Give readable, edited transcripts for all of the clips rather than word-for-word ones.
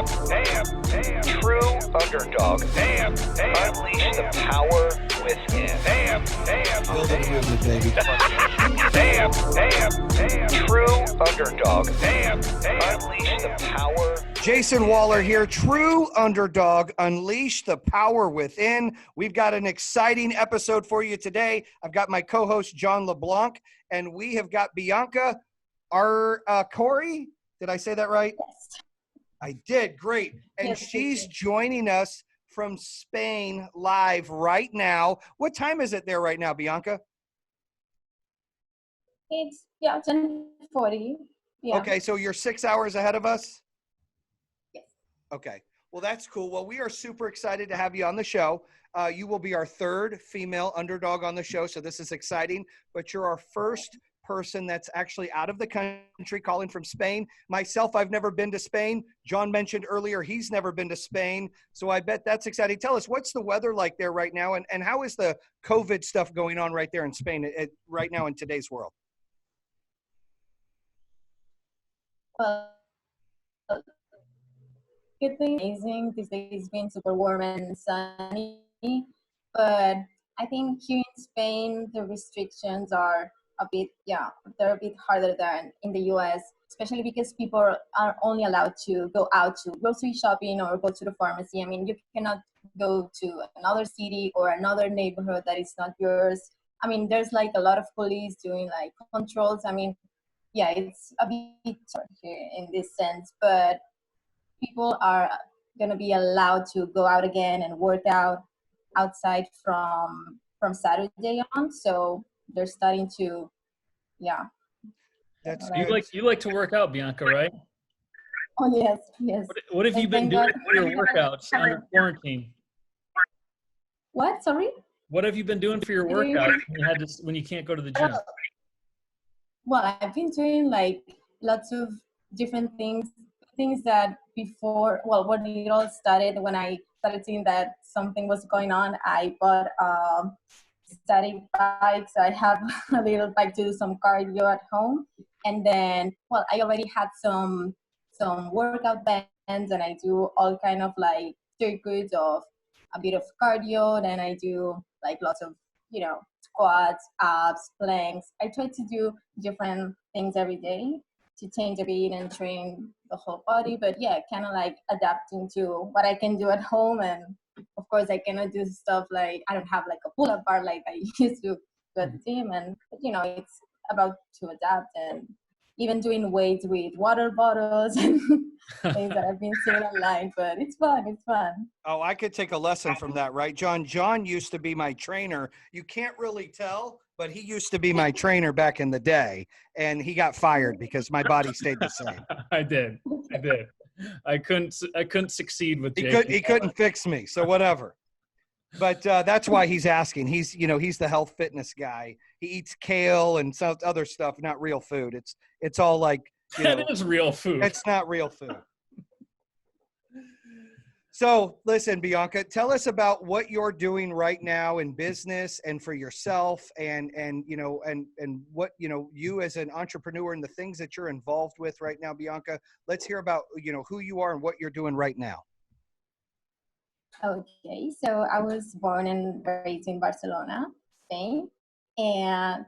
True Underdog. Unleash the power within. Build it with me, baby. True Underdog. Unleash the power. Jayson Waller here, True Underdog, Unleash the Power Within. We've got an exciting episode for you today. I've got my co-host, John LeBlanc, and we have got Bianca Arcori. Did I say that right? Yes. I did. Great. And Yes, she's joining us from Spain live right now. What time is it there right now, Bianca? It's 10:40. Yeah. Okay, so you're 6 hours ahead of us? Yes. Okay. Well, that's cool. Well, we are super excited to have you on the show. You will be our third female underdog on the show, so this is exciting. But you're our first person that's actually out of the country calling from Spain. Myself, I've never been to Spain. John mentioned earlier he's never been to Spain, so I bet that's exciting. Tell us, what's the weather like there right now, and how is the COVID stuff going on right there in Spain right now in today's world? Well, it's amazing. These days it's been super warm and sunny, but I think here in Spain the restrictions are they're a bit harder than in the US, especially because people are only allowed to go out to grocery shopping or go to the pharmacy. I mean, you cannot go to another city or another neighborhood that is not yours. I mean, there's like a lot of police doing like controls. I mean, yeah, it's a bit hard here in this sense, but people are going to be allowed to go out again and work out outside from Saturday on. So they're starting to, That's You like to work out, Bianca, right? Oh yes. What have you been doing for your workouts under quarantine? What? Sorry? What have you been doing for your workouts when you can't go to the gym? Well, I've been doing like lots of different things that before, well, when it all started, when I started seeing that something was going on, I bought static bike. So I have a little bike to do some cardio at home. And then, well, I already had some workout bands, and I do all kind of like circuits of a bit of cardio. Then I do like lots of, squats, abs, planks. I try to do different things every day to change a bit and train the whole body. But yeah, kind of like adapting to what I can do at home. And of course, I cannot do stuff like, I don't have like a pull-up bar like I used to do at the gym. And, it's about to adapt, and even doing weights with water bottles and things that I've been seeing online. But it's fun. Oh, I could take a lesson from that, right, John? John used to be my trainer. You can't really tell, but he used to be my trainer back in the day, and he got fired because my body stayed the same. I did. I couldn't succeed with Jake. He couldn't fix me, so whatever. But that's why he's asking. He's the health fitness guy. He eats kale and some other stuff, not real food. It's all like, That is real food. It's not real food. So listen, Bianca, tell us about what you're doing right now in business and for yourself, and what, you as an entrepreneur and the things that you're involved with right now, Bianca. Let's hear about, who you are and what you're doing right now. Okay, so I was born and raised in Barcelona, Spain. And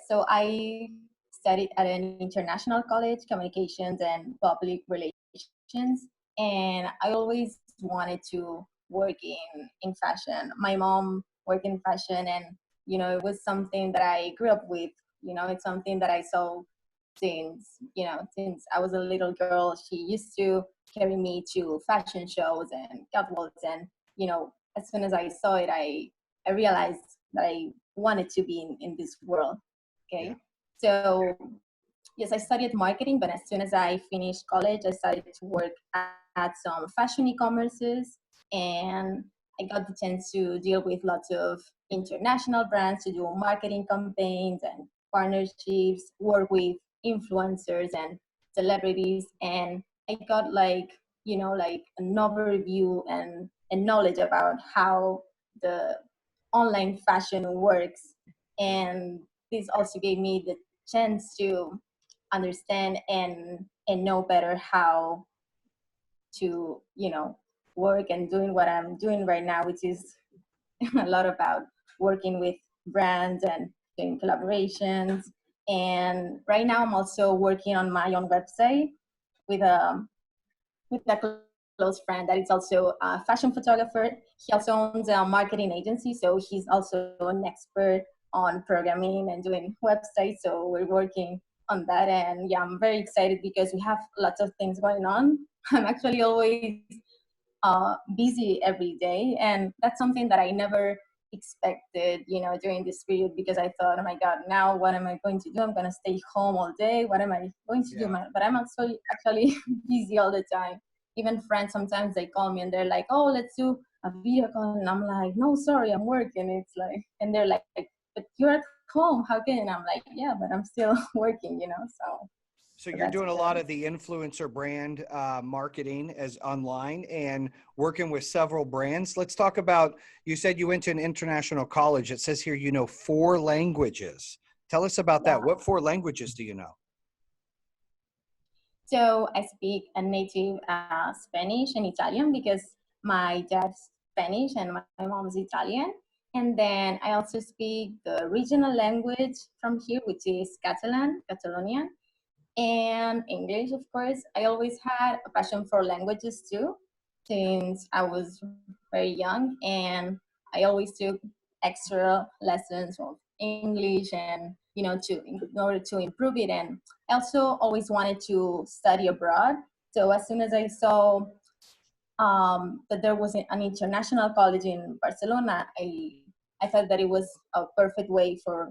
so I studied at an international college, communications and public relations. And I always wanted to work in fashion. My mom worked in fashion, and, it was something that I grew up with. It's something that I saw since I was a little girl. She used to carry me to fashion shows and catwalks, and as soon as I saw it, I realized that I wanted to be in this world. Okay. So yes, I studied marketing, but as soon as I finished college, I started to work at some fashion e-commerces, and I got the chance to deal with lots of international brands, to do marketing campaigns and partnerships, work with influencers and celebrities, and I got like an overview and knowledge about how the online fashion works. And this also gave me the chance to understand and know better how to, work and doing what I'm doing right now, which is a lot about working with brands and doing collaborations. And right now I'm also working on my own website with a close friend that is also a fashion photographer. He also owns a marketing agency, so he's also an expert on programming and doing websites. So we're working on that, and yeah, I'm very excited because we have lots of things going on. I'm actually always busy every day, and that's something that I never expected, during this period, because I thought, oh my God, now what am I going to do? I'm going to stay home all day. What am I going to do? But I'm actually busy all the time. Even friends, sometimes they call me and they're like, oh, let's do a video call. And I'm like, no, sorry, I'm working. It's like, and they're like, but you're at home. How can? And I'm like, yeah, but I'm still working, So you're doing a lot of the influencer brand marketing as online and working with several brands. Let's talk about, you said you went to an international college. It says here, 4 languages. Tell us about that. What 4 languages do you know? So I speak a native Spanish and Italian because my dad's Spanish and my mom's Italian. And then I also speak the regional language from here, which is Catalonian, and English, of course. I always had a passion for languages too, since I was very young, and I always took extra lessons of English and in order to improve it. And I also always wanted to study abroad. So as soon as I saw that there was an international college in Barcelona, I thought that it was a perfect way for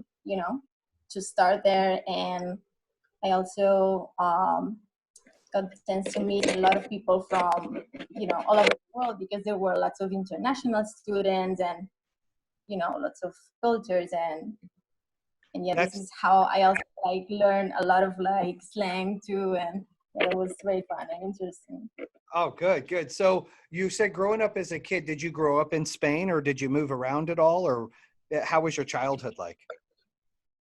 to start there. And I also got the chance to meet a lot of people from all over the world, because there were lots of international students and lots of cultures. And yeah, this is how I also learned a lot of slang too, and it was very fun and interesting. Oh, good. So you said growing up as a kid, did you grow up in Spain or did you move around at all, or how was your childhood like?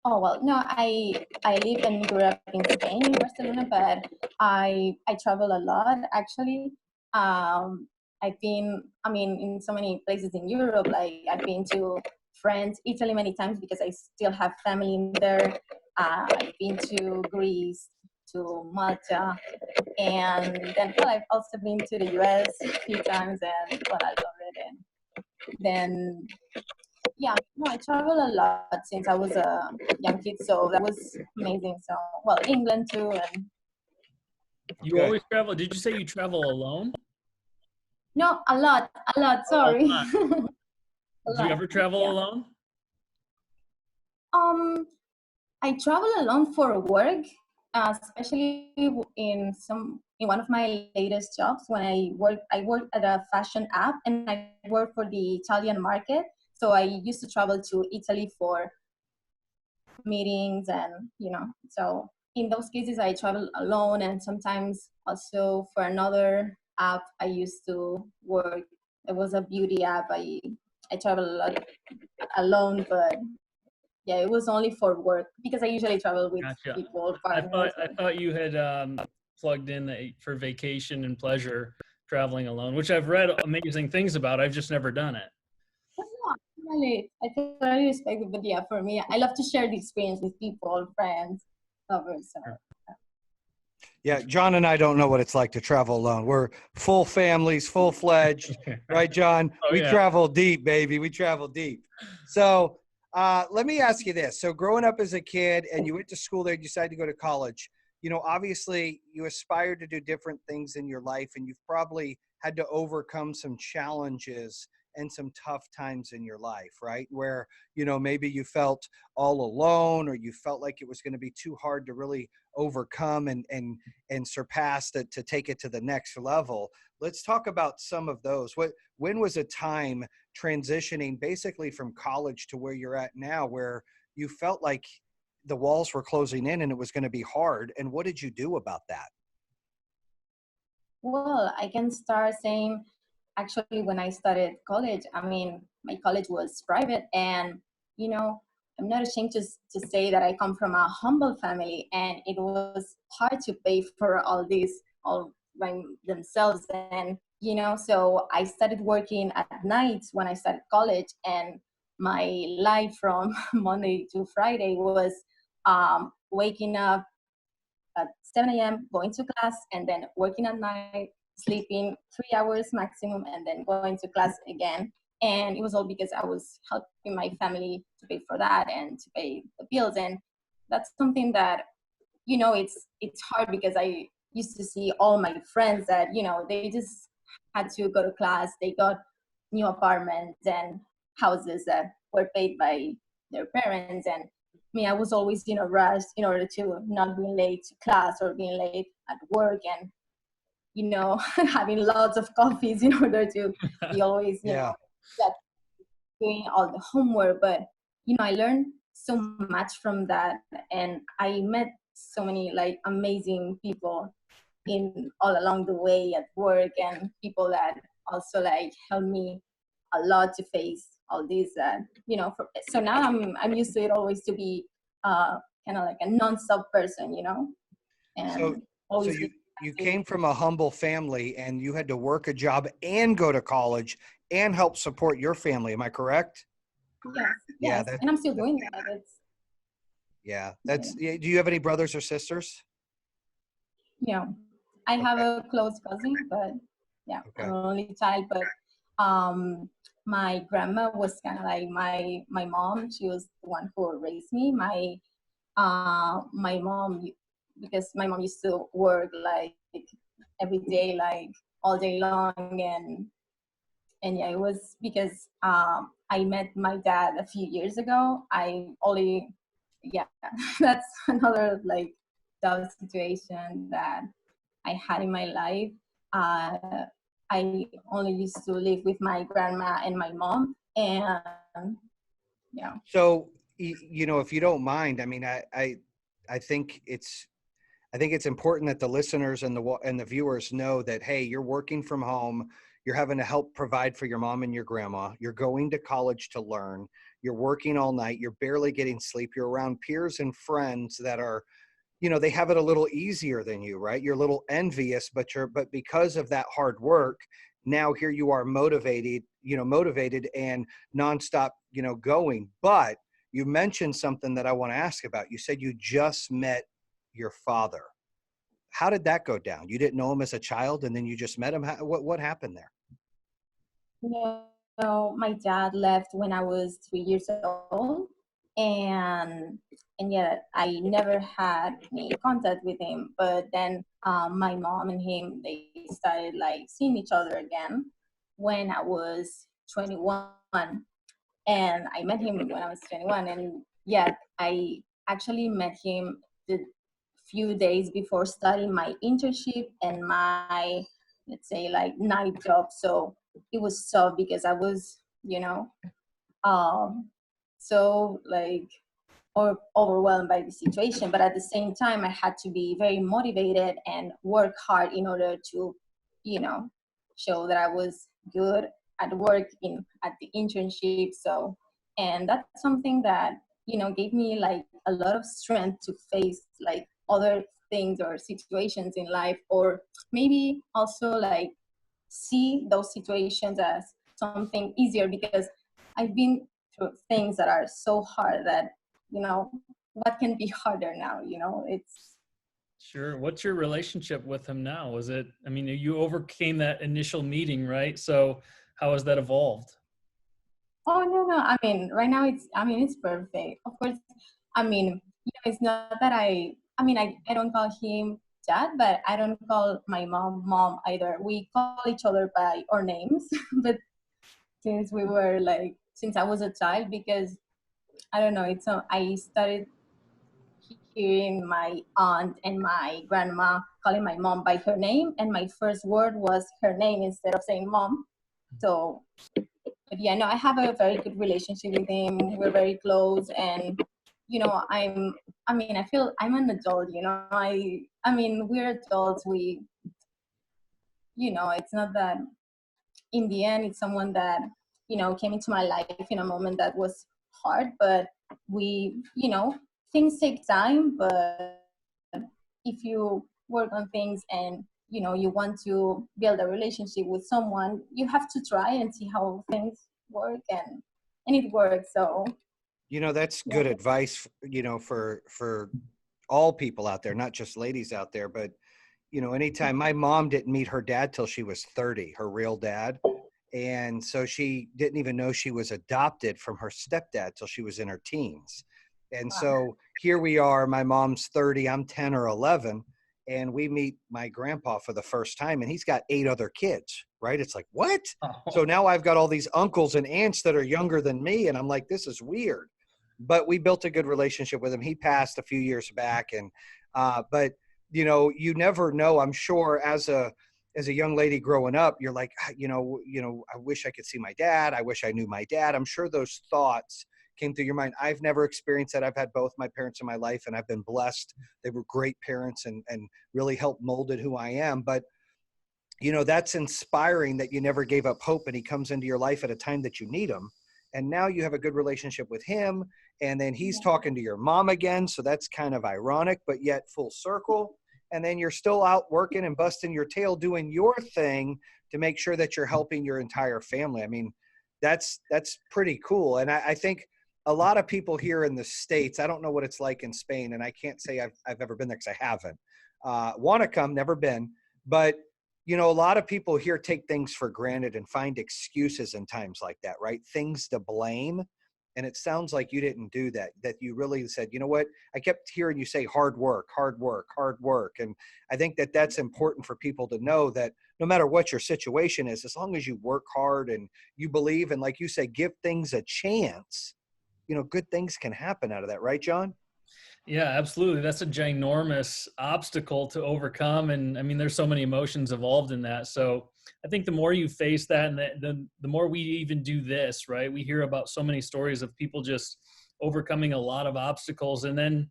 Oh, well, no, I live and grew up in Spain, in Barcelona, but I travel a lot, actually. I've been, in so many places in Europe. I've been to France, Italy many times because I still have family in there. I've been to Greece, to Malta, and then, I've also been to the US a few times, and, I love it. And then, yeah, no, I travel a lot since I was a young kid, so that was amazing. So, England too, and you always travel. Did you say you travel alone? no, a lot. Sorry. Do you ever travel alone? I travel alone for work, especially in one of my latest jobs. When I worked at a fashion app, and I worked for the Italian market. So I used to travel to Italy for meetings, and so in those cases I travel alone. And sometimes also for another app I used to work. It was a beauty app. I travel a lot alone, but yeah, it was only for work because I usually travel with people. I thought you had plugged in for vacation and pleasure traveling alone, which I've read amazing things about. I've just never done it. I totally respect it, but yeah, for me, I love to share the experience with people, friends, lovers. So. Yeah, John and I don't know what it's like to travel alone. We're full families, full-fledged, right, John? We travel deep, baby. We travel deep. So let me ask you this. So growing up as a kid and you went to school there, you decided to go to college. Obviously you aspired to do different things in your life, and you've probably had to overcome some challenges and some tough times in your life, right? Where, maybe you felt all alone, or you felt like it was going to be too hard to really overcome and surpass that, to take it to the next level. Let's talk about some of those. When was a time transitioning basically from college to where you're at now, where you felt like the walls were closing in and it was going to be hard? And what did you do about that? Well, I can start saying, actually, when I started college, my college was private, and, I'm not ashamed to say that I come from a humble family, and it was hard to pay for all by themselves. And, so I started working at nights when I started college, and my life from Monday to Friday was waking up at 7 a.m., going to class, and then working at night, sleeping 3 hours maximum, and then going to class again. And it was all because I was helping my family to pay for that and to pay the bills. And that's something that, it's hard, because I used to see all my friends that, they just had to go to class. They got new apartments and houses that were paid by their parents. And me, I was always in a rush in order to not be late to class or being late at work, and having lots of coffees in order to be always Yeah. like, doing all the homework. But I learned so much from that, and I met so many like amazing people in all along the way at work, and people that also like helped me a lot to face all these so now I'm used to it always to be kind of like a non-stop person, and So, so always you came from a humble family, and you had to work a job and go to college and help support your family. Am I correct? yes, Yeah, yes, and I'm still doing that. It's yeah. Do you have any brothers or sisters? you know I have Okay. a close cousin, but yeah, I'm Okay. an only child. But my grandma was kind of like my mom. She was the one who raised me. My mom, because my mom used to work like every day, like all day long. And yeah, it was because I met my dad a few years ago. I only, yeah, that's another like tough situation that I had in my life. uh, I only used to live with my grandma and my mom, and yeah. So, if you don't mind, I mean, I think it's important that the listeners and the viewers know that, hey, you're working from home, you're having to help provide for your mom and your grandma, you're going to college to learn, you're working all night, you're barely getting sleep, you're around peers and friends that are, they have it a little easier than you, right? You're a little envious, but because of that hard work, now here you are motivated and nonstop, going. But you mentioned something that I want to ask about. You said you just met your father. How did that go down? You didn't know him as a child, and then you just met him. What happened there? My dad left when I was 3 years old, and yet I never had any contact with him. But then my mom and him, they started like seeing each other again when I was 21, and I met him when I was 21. And yet I actually met him the few days before starting my internship and my, let's say, like night job. So it was tough because I was, um, so like overwhelmed by the situation. But at the same time, I had to be very motivated and work hard in order to, you know, show that I was good at work at the internship. So, and that's something that, gave me like a lot of strength to face like other things or situations in life, or maybe also like see those situations as something easier, because I've been through things that are so hard that, what can be harder now? It's Sure. What's your relationship with him now? Was it, I mean, you overcame that initial meeting, right? So how has that evolved? oh no, I mean, right now it's perfect. Of course, I mean, it's not that I mean, I don't call him dad, but I don't call my mom either. We call each other by our names, but since I was a child, because I don't know, I started hearing my aunt and my grandma calling my mom by her name, and my first word was her name instead of saying mom. So, but yeah, no, I have a very good relationship with him. We're very close, and I mean, I feel I'm an adult. I mean, we're adults. It's not that in the end, it's someone that, came into my life in a moment that was hard, but things take time. But if you work on things and you want to build a relationship with someone, you have to try and see how things work, and it works. So That's yeah. good advice, for all people out there, not just ladies out there, but anytime. My mom didn't meet her dad till she was 30, her real dad. And so she didn't even know she was adopted from her stepdad till she was in her teens. And so here we are, my mom's 30, I'm 10 or 11, and we meet my grandpa for the first time, and he's got 8 other kids, right? It's like, what? So now I've got all these uncles and aunts that are younger than me, and I'm like, this is weird. But we built a good relationship with him. He passed a few years back, and but you never know. I'm sure as a young lady growing up, you're like, I wish I could see my dad. I wish I knew my dad. I'm sure those thoughts came through your mind. I've never experienced that. I've had both my parents in my life, and I've been blessed. They were great parents and really helped molded who I am. But, that's inspiring that you never gave up hope, and he comes into your life at a time that you need him. And now you have a good relationship with him, and then he's talking to your mom again. So that's kind of ironic, but yet full circle. And then you're still out working and busting your tail, doing your thing to make sure that you're helping your entire family. I mean, that's pretty cool. And I think a lot of people here in the States, I don't know what it's like in Spain, and I can't say I've ever been there because I haven't. Want to come, never been. But, a lot of people here take things for granted and find excuses in times like that, right? Things to blame. And it sounds like you didn't do that, that you really said, you know what, I kept hearing you say hard work, hard work, hard work. And I think that that's important for people to know, that no matter what your situation is, as long as you work hard and you believe, and like you say, give things a chance, good things can happen out of that. Right, John? Yeah, absolutely. That's a ginormous obstacle to overcome. And I mean, there's so many emotions involved in that. So I think the more you face that, and the more we even do this, right? We hear about so many stories of people just overcoming a lot of obstacles. And then,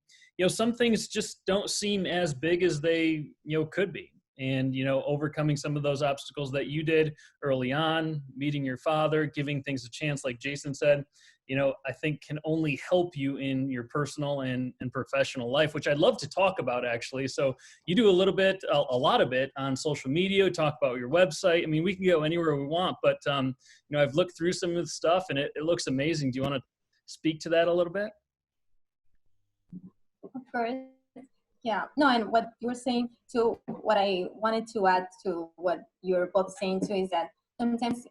some things just don't seem as big as they, could be. And, overcoming some of those obstacles that you did early on, meeting your father, giving things a chance, like Jayson said, I think can only help you in your personal and professional life, which I'd love to talk about, actually. So you do a lot of it on social media, talk about your website. I mean, we can go anywhere we want, but, I've looked through some of the stuff, and it looks amazing. Do you want to speak to that a little bit? Of course. Yeah. No, and what you were saying too, what I wanted to add to what you're both saying too, is that sometimes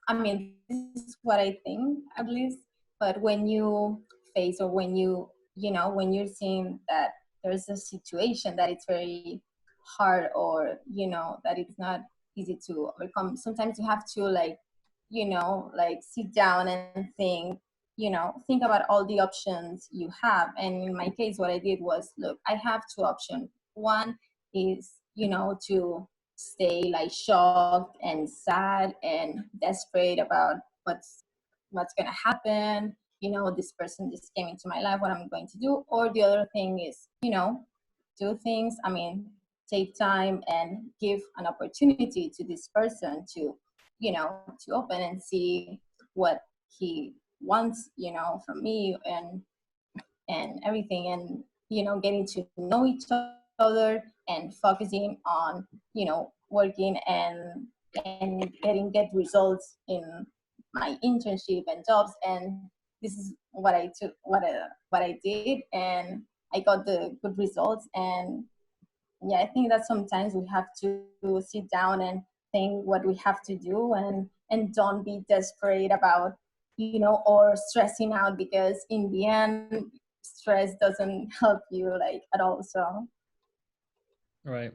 I mean, this is what I think, at least, but when you face, or when when you're seeing that there's a situation that it's very hard, or, that it's not easy to overcome, sometimes you have to sit down and think about all the options you have. And in my case, what I did was, look, I have 2 options. One is, to stay like shocked and sad and desperate about what's going to happen. This person just came into my life, what I'm going to do. Or the other thing is, 2 things. I mean, take time and give an opportunity to this person to, to open and see what he wants, from me, and everything, and, getting to know each other, and focusing on, working and getting results in my internship and jobs. And this is what I took, what I did, and I got the good results. And yeah, I think that sometimes we have to sit down and think what we have to do, and don't be desperate about, or stressing out, because in the end, stress doesn't help you at all. So. Right.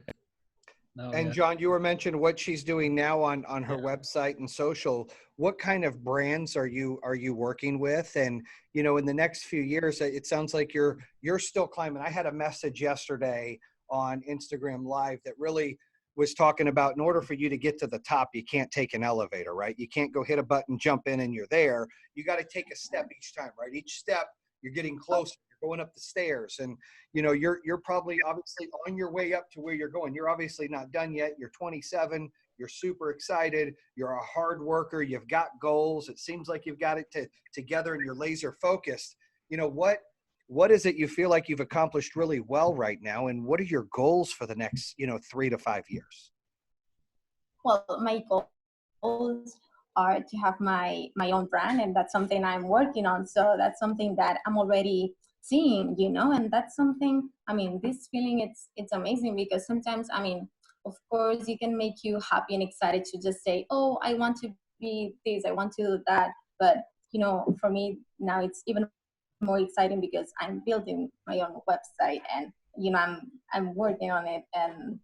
No, And yeah. John, you were mentioning what she's doing now on her website and social. What kind of brands are you working with? And, in the next few years, it sounds like you're still climbing. I had a message yesterday on Instagram Live that really was talking about, in order for you to get to the top, you can't take an elevator, right? You can't go hit a button, jump in, and you're there. You got to take a step each time, right? Each step, you're getting closer. You're going up the stairs, and you're probably obviously on your way up to where you're going. You're obviously not done yet. You're 27. You're super excited. You're a hard worker. You've got goals. It seems like you've got it together, and you're laser focused. what is it you feel like you've accomplished really well right now? And what are your goals for the next, 3 to 5 years? Well, my goals are to have my own brand, and that's something I'm working on. So that's something that I'm already seeing, and that's something, this feeling, it's amazing, because sometimes, of course, it can make you happy and excited to just say, oh, I want to be this, I want to do that. But, for me now, it's even more exciting because I'm building my own website, and, I'm working on it. And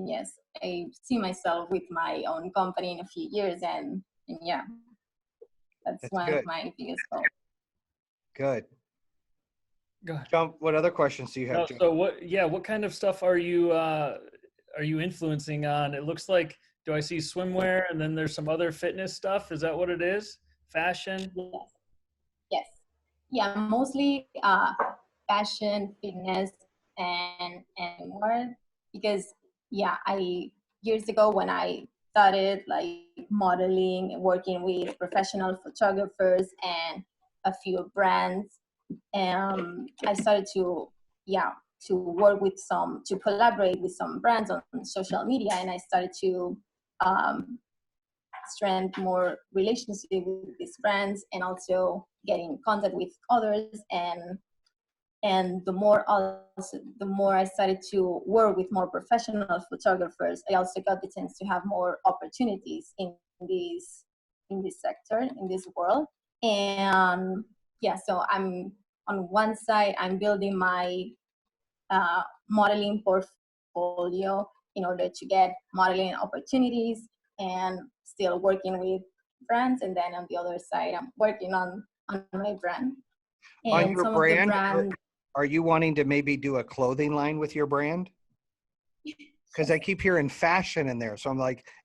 yes, I see myself with my own company in a few years, and yeah, that's one good. of my biggest goals. Good. Go ahead. John, what other questions do you have? No, so what kind of stuff are you influencing on? It looks like, do I see swimwear and then there's some other fitness stuff? Is that what it is? Fashion? Yes. Yeah, mostly fashion, fitness, and more, because I years ago, when I started like modeling, working with professional photographers and a few brands, I started to work with to collaborate with some brands on social media, and I started to um, strengthen more relationship with these brands, and also get in contact with others. And the more I started to work with more professional photographers, I also got the chance to have more opportunities in this sector, in this world. And so I'm on one side, I'm building my modeling portfolio in order to get modeling opportunities, and still working with brands. And then on the other side, I'm working on my brand. On And your some brand, of the brands. are you wanting to maybe do a clothing line with your brand? Because I keep hearing fashion in there. So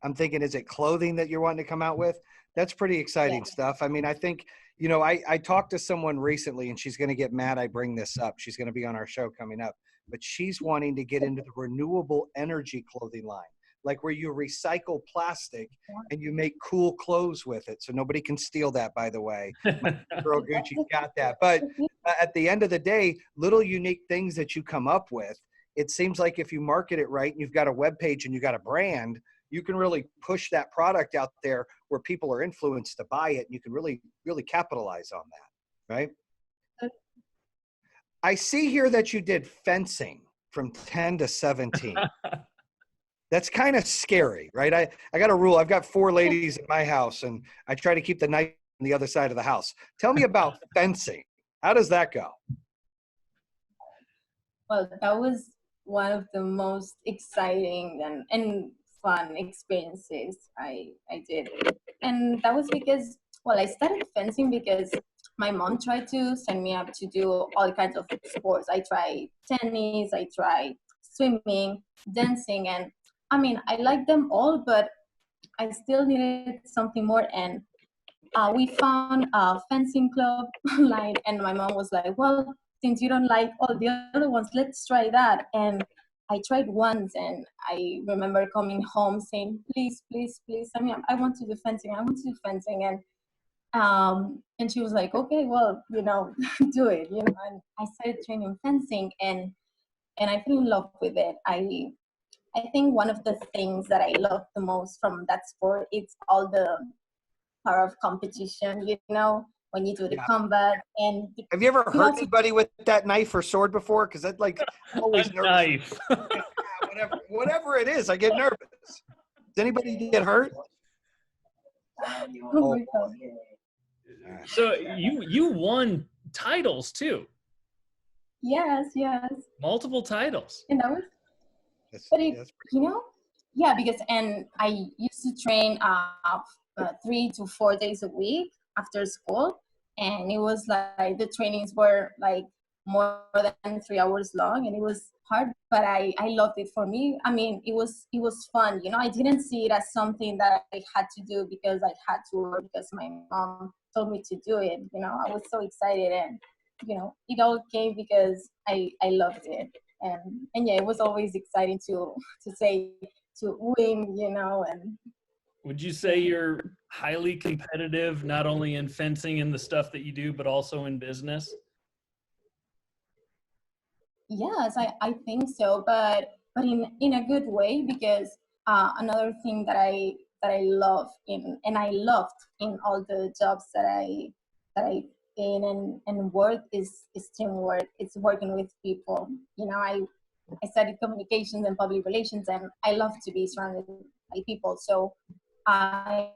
I'm thinking, is it clothing that you're wanting to come out with? That's pretty exciting stuff. I think, I talked to someone recently, and she's going to get mad I bring this up. She's going to be on our show coming up. But she's wanting to get into the renewable energy clothing line, like where you recycle plastic and you make cool clothes with it. So nobody can steal that, by the way. My girl Gucci's got that. But at the end of the day, little unique things that you come up with, it seems like if you market it right and you've got a web page and you got a brand, you can really push that product out there where people are influenced to buy it. And you can really, really capitalize on that, right? I see here that you did fencing from 10 to 17. That's kind of scary, right? I got a rule. I've got 4 ladies in my house, and I try to keep the knife on the other side of the house. Tell me about fencing. How does that go? Well, that was one of the most exciting and fun experiences I did. And that was because, I started fencing because my mom tried to send me up to do all kinds of sports. I tried tennis, I tried swimming, dancing, and I liked them all, but I still needed something more. And we found a fencing club online, and my mom was like, well, since you don't like all the other ones, let's try that. And I tried once, and I remember coming home saying, please, please, please, I want to do fencing. I want to do fencing. And she was like, okay, well, do it, and I started training fencing, and I fell in love with it. I think one of the things that I love the most from that sport is all the power of competition, when you do the combat. And have you ever hurt anybody with that knife or sword before? Because I'm always nervous. Knife. whatever it is, I get nervous. Does anybody get hurt? Oh my God. So you won titles too. Yes. Multiple titles. And that was, because, and I used to train 3 to 4 days a week after school, and it was like the trainings were like more than 3 hours long, and it was hard, but I loved it. For me, it was fun. I didn't see it as something that I had to do because I had to, or because my mom told me to do it. I was so excited, and it all came because I loved it. And it was always exciting to win, and would you say you're highly competitive, not only in fencing and the stuff that you do, but also in business? Yes, I think so, but in a good way, because another thing that I love in and I loved in all the jobs that I in and work is teamwork. It's working with people. You know, I studied communications and public relations, and I love to be surrounded by people. So I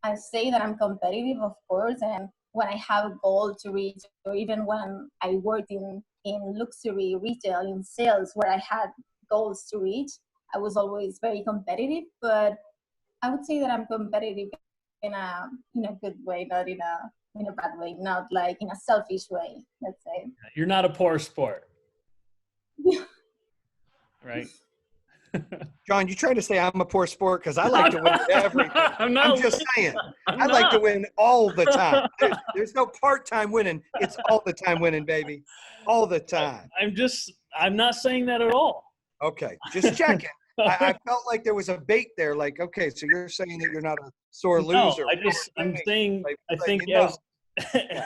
I say that I'm competitive, of course, and when I have a goal to reach, or even when I worked in luxury retail in sales where I had goals to reach, I was always very competitive. But I would say that I'm competitive in a good way, not in a bad way, not like in a selfish way, let's say. You're not a poor sport, right? John, you trying to say I'm a poor sport? Because I like to win at everything. I'm I'm not. just saying. I'm I like to not. win all the time. There's no part-time winning. It's all the time winning, baby. All the time. I'm not saying that at all. Okay, just checking. I felt like there was a bait there. Like, okay, so you're saying that you're not a sore No, loser. I'm saying, Like, I think you know,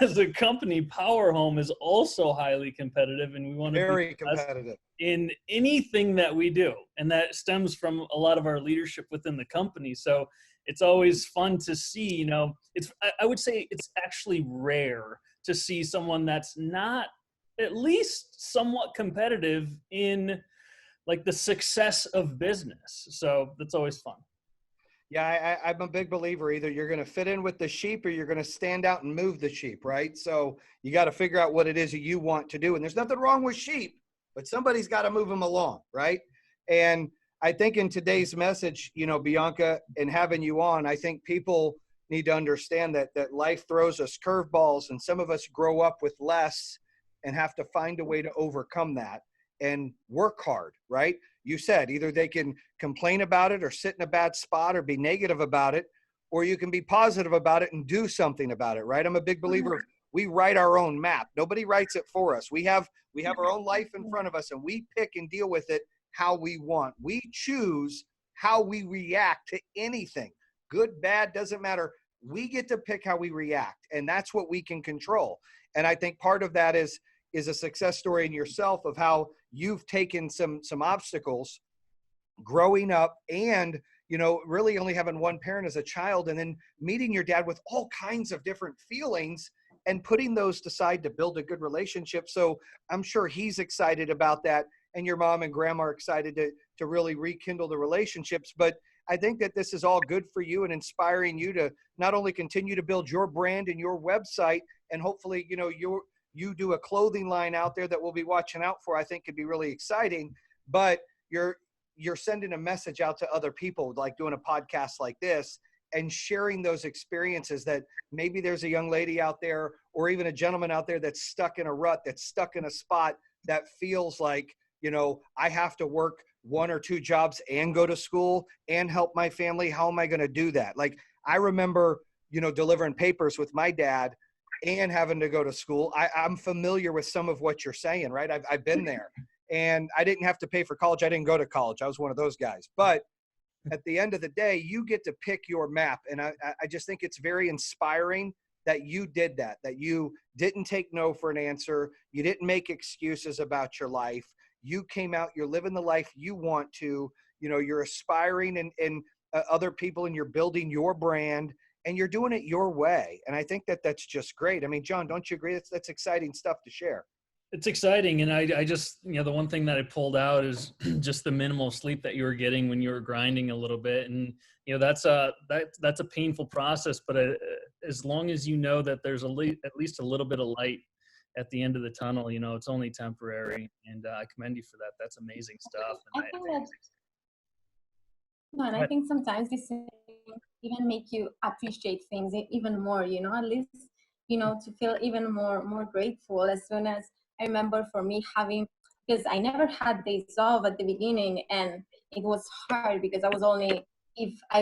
as a company, Power Home is also highly competitive, and we want to be very the best competitive. in anything that we do. And that stems from a lot of our leadership within the company. So it's always fun to see, I would say it's actually rare to see someone that's not at least somewhat competitive in like the success of business. So that's always fun. Yeah, I'm a big believer. Either you're going to fit in with the sheep or you're going to stand out and move the sheep, right? So you got to figure out what it is that you want to do. And there's nothing wrong with sheep, but somebody's got to move them along, right? And I think in today's message, Bianca, and having you on, I think people need to understand that life throws us curveballs, and some of us grow up with less and have to find a way to overcome that and work hard, right? You said either they can complain about it or sit in a bad spot or be negative about it, or you can be positive about it and do something about it, right? I'm a big believer of we write our own map. Nobody writes it for us. We have our own life in front of us, and we pick and deal with it how we want. We choose how we react to anything. Good, bad, doesn't matter. We get to pick how we react, and that's what we can control. And I think part of that is a success story in yourself of how you've taken some obstacles growing up and, really only having one parent as a child, and then meeting your dad with all kinds of different feelings and putting those aside to build a good relationship. So I'm sure he's excited about that. And your mom and grandma are excited to really rekindle the relationships. But I think that this is all good for you and inspiring you to not only continue to build your brand and your website, and hopefully, you do a clothing line out there that we'll be watching out for, I think could be really exciting, but you're sending a message out to other people, like doing a podcast like this and sharing those experiences, that maybe there's a young lady out there or even a gentleman out there that's stuck in a rut, that's stuck in a spot that feels like, I have to work one or two jobs and go to school and help my family. How am I going to do that? Like, I remember, delivering papers with my dad and having to go to school. I'm familiar with some of what you're saying, right? I've been there, and I didn't have to pay for college. I didn't go to college. I was one of those guys. But at the end of the day, you get to pick your map. And I just think it's very inspiring that you did that you didn't take no for an answer. You didn't make excuses about your life. You came out, you're living the life you want to, you're aspiring and other people, and you're building your brand, and you're doing it your way. And I think that's just great. I mean, John, don't you agree? That's exciting stuff to share. It's exciting. And I just, the one thing that I pulled out is just the minimal sleep that you were getting when you were grinding a little bit. And, that's a painful process, but as long as you know that there's at least a little bit of light at the end of the tunnel, it's only temporary. And I commend you for that. That's amazing stuff. And I think sometimes these things even make you appreciate things even more, at least, to feel even more grateful. As soon as I remember for me because I never had days off at the beginning, and it was hard because I was only, if I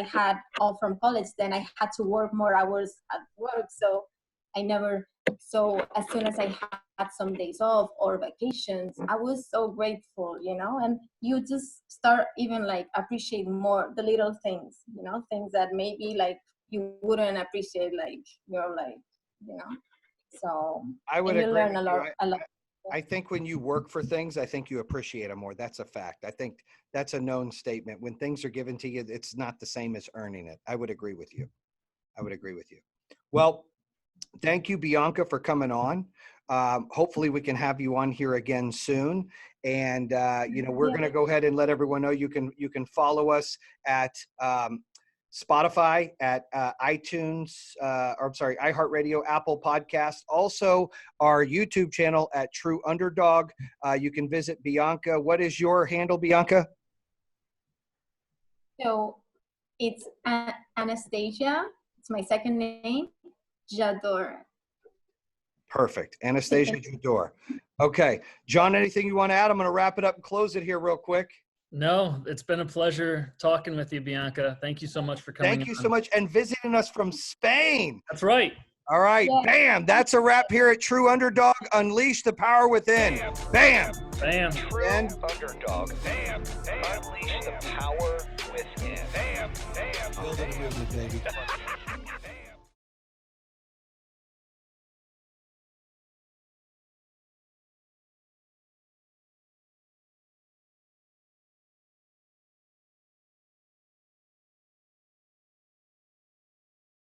had off from college, then I had to work more hours at work. So as soon as I had some days off or vacations, I was so grateful, and you just start even like appreciate more the little things, things that maybe like you wouldn't appreciate, like you're like, so I would you agree learn with a lot. I think when you work for things, I think you appreciate them more. That's a fact. I think that's a known statement. When things are given to you, it's not the same as earning it. I would agree with you. Well, thank you, Bianca, for coming on. Hopefully we can have you on here again soon. And, we're going to go ahead and let everyone know you can follow us at Spotify, at iTunes, iHeartRadio, Apple Podcast, also our YouTube channel at True Underdog. You can visit Bianca. What is your handle, Bianca? So it's Anastasia. It's my second name, Jador. Perfect. Anastasia Jador. Okay. John, anything you want to add? I'm going to wrap it up and close it here real quick. No, it's been a pleasure talking with you, Bianca. Thank you so much for coming. Thank you so much. And visiting us from Spain. That's right. All right. Yeah. Bam. That's a wrap here at True Underdog. Unleash the power within. Bam. Bam. True And Underdog. Bam. Unleash the power within. Bam. build a movement, baby.